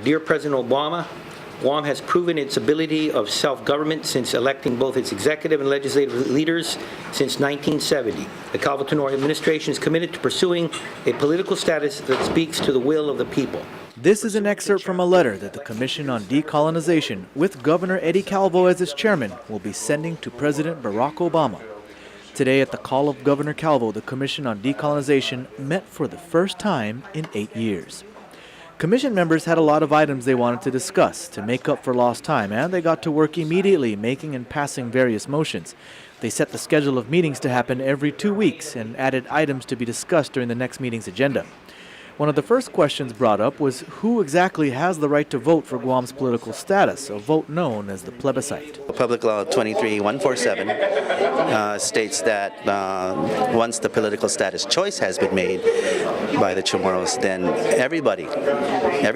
Dear President Obama, Guam has proven its ability of self-government since electing both its executive and legislative leaders since 1970. The Calvo administration is committed to pursuing a political status that speaks to the will of the people. This is an excerpt from a letter that the Commission on Decolonization, with Governor Eddie Calvo as its chairman, will be sending to President Barack Obama. Today, at the call of Governor Calvo, the Commission on Decolonization met for the first time in 8 years. Commission members had a lot of items they wanted to discuss to make up for lost time, and they got to work immediately making and passing various motions. They set the schedule of meetings to happen every 2 weeks and added items to be discussed during the next meeting's agenda. One of the first questions brought up was who exactly has the right to vote for Guam's political status, a vote known as the plebiscite. Public Law 23147 states that once the political status choice has been made by the Chamorros, then every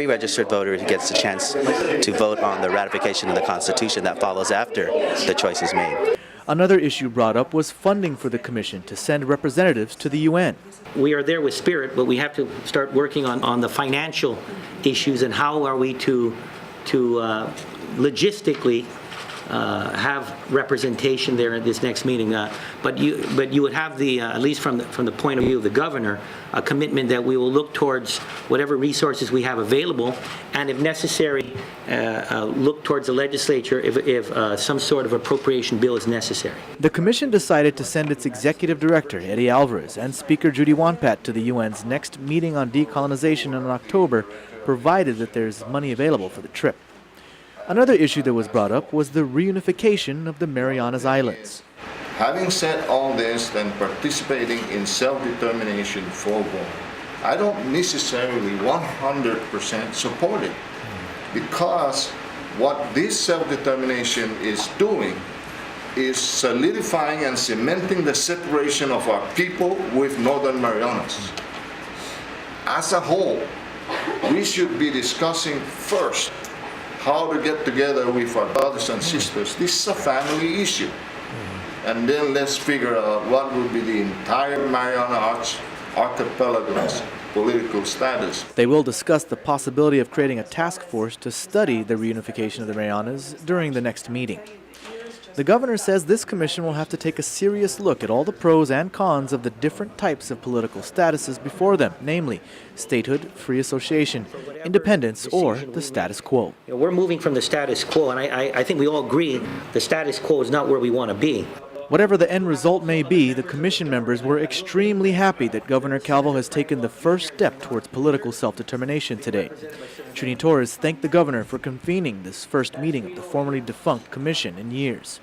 registered voter gets a chance to vote on the ratification of the Constitution that follows after the choice is made. Another issue brought up was funding for the Commission to send representatives to the UN. We are there with spirit, but we have to start working on the financial issues and how are we to logistically have representation there at this next meeting. But you would have the at least from the point of view of the governor, a commitment that we will look towards whatever resources we have available, and if necessary, look towards the legislature if some sort of appropriation bill is necessary. The Commission decided to send its executive director, Eddie Alvarez, and Speaker Judy Wonpat to the UN's next meeting on decolonization in October, provided that there's money available for the trip. Another issue that was brought up was the reunification of the Marianas Islands. Having said all this, then participating in self-determination for Guam, I don't necessarily 100% support it, because what this self-determination is doing is solidifying and cementing the separation of our people with Northern Marianas. As a whole, we should be discussing first how to get together with our brothers and sisters. This is a family issue. And then let's figure out what will be the entire Mariana Archipelago's political status. They will discuss the possibility of creating a task force to study the reunification of the Marianas during the next meeting. The governor says this commission will have to take a serious look at all the pros and cons of the different types of political statuses before them, namely statehood, free association, independence, or the status quo. We're moving from the status quo, and I think we all agree the status quo is not where we want to be. Whatever the end result may be, the commission members were extremely happy that Governor Calvo has taken the first step towards political self-determination today. Trini Torres thanked the governor for convening this first meeting of the formerly defunct commission in years.